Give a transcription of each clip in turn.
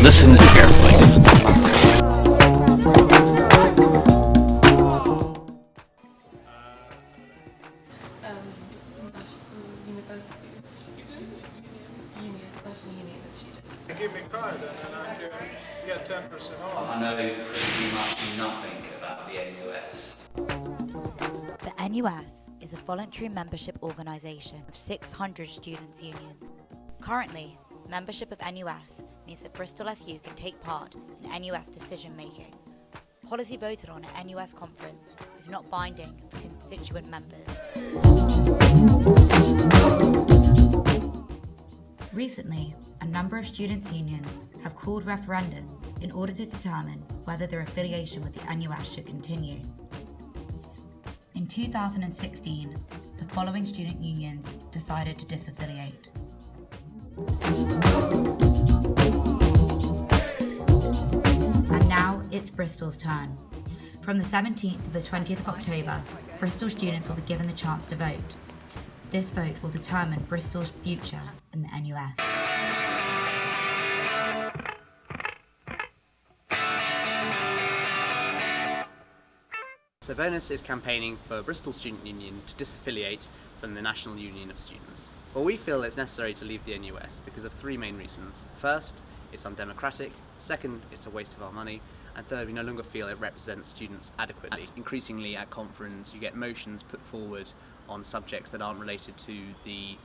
Listen carefully. University of Student National Union of Students. Give me a card and then I can get 10% off. I know pretty much nothing about the NUS. The NUS is a voluntary membership organisation of 600 students' unions. Currently, membership of NUS means that Bristol SU can take part in NUS decision-making. Policy voted on at NUS conference is not binding for constituent members. Recently, a number of students' unions have called referendums in order to determine whether their affiliation with the NUS should continue. In 2016, the following student unions decided to disaffiliate. And now it's Bristol's turn. From the 17th to the 20th of October, Bristol students will be given the chance to vote. This vote will determine Bristol's future in the NUS. So Bonus is campaigning for Bristol Student Union to disaffiliate from the National Union of Students. Well, we feel it's necessary to leave the NUS because of three main reasons. First, it's undemocratic. Second, it's a waste of our money. And third, we no longer feel it represents students adequately. Increasingly at conference, you get motions put forward on subjects that aren't related to the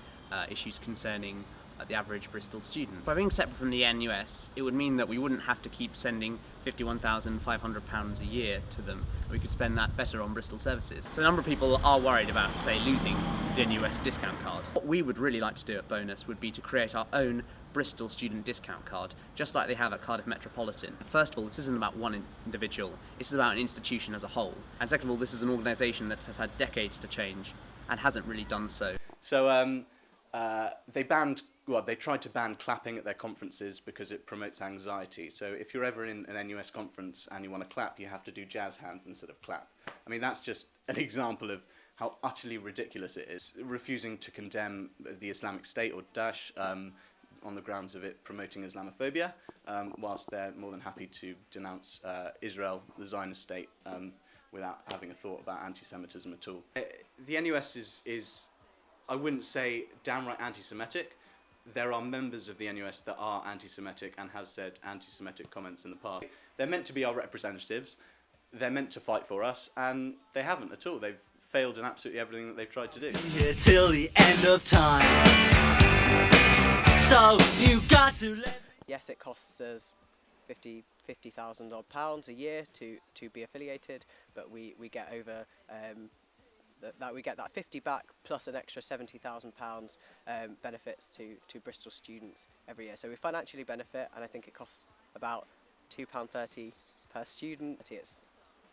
issues concerning the average Bristol student. By being separate from the NUS, it would mean that we wouldn't have to keep sending £51,500 a year to them. We could spend that better on Bristol services. So a number of people are worried about, say, losing the NUS discount card. What we would really like to do at Bonus would be to create our own Bristol student discount card, just like they have at Cardiff Metropolitan. First of all, this isn't about one individual, this is about an institution as a whole. And second of all, this is an organisation that has had decades to change and hasn't really done so. So they tried to ban clapping at their conferences because it promotes anxiety. So if you're ever in an NUS conference and you want to clap, you have to do jazz hands instead of clap. I mean, that's just an example of how utterly ridiculous it is. Refusing to condemn the Islamic State or Daesh on the grounds of it promoting Islamophobia, whilst they're more than happy to denounce Israel, the Zionist state, without having a thought about anti-Semitism at all. The NUS is, I wouldn't say downright anti-Semitic. There are members of the NUS that are anti-Semitic and have said anti-Semitic comments in the past. They're meant to be our representatives, they're meant to fight for us, and they haven't at all. They've failed in absolutely everything that they've tried to do. Here till the end of time. So you got to let. Yes, it costs us £50,000 odd pounds a year to be affiliated, but we get over we get that 50 back plus an extra £70,000 benefits to Bristol students every year. So we financially benefit, and I think it costs about £2.30 per student. It's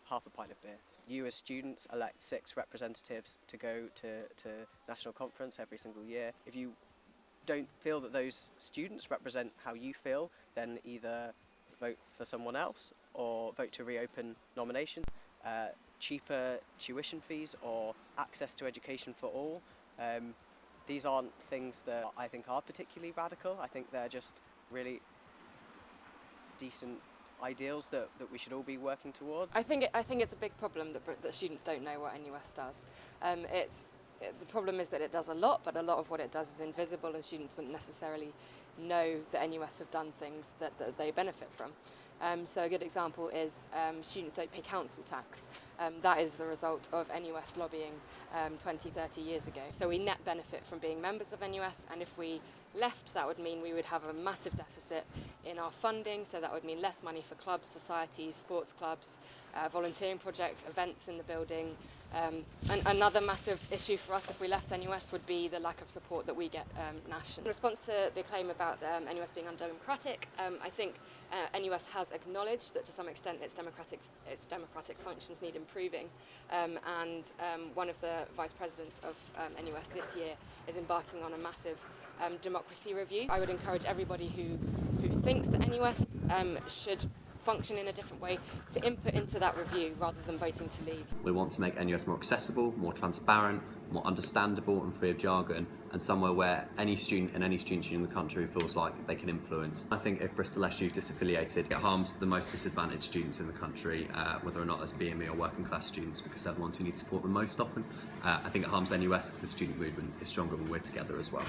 half a pint of beer. You as students elect 6 representatives to go to national conference every single year. If you don't feel that those students represent how you feel, then either vote for someone else or vote to reopen nominations. Cheaper tuition fees or access to education for all. These aren't things that I think are particularly radical. I think they're just really decent ideals that we should all be working towards. I think it's a big problem that students don't know what NUS does. The problem is that it does a lot, but a lot of what it does is invisible, and students wouldn't necessarily know that NUS have done things that they benefit from. So a good example is students don't pay council tax. That is the result of NUS lobbying 20, 30 years ago. So we net benefit from being members of NUS, and if we left, that would mean we would have a massive deficit in our funding, so that would mean less money for clubs, societies, sports clubs, volunteering projects, events in the building. And another massive issue for us if we left NUS would be the lack of support that we get nationally. In response to the claim about NUS being undemocratic, I think NUS has acknowledged that to some extent its democratic functions need improving, and one of the vice presidents of NUS this year is embarking on a massive democracy review. I would encourage everybody who thinks that NUS should function in a different way, to input into that review rather than voting to leave. We want to make NUS more accessible, more transparent, more understandable and free of jargon, and somewhere where any student in any student union in the country feels like they can influence. I think if Bristol SU disaffiliated, it harms the most disadvantaged students in the country, whether or not as BME or working class students, because they're the ones who need support the most often. I think it harms NUS because the student movement is stronger when we're together as well.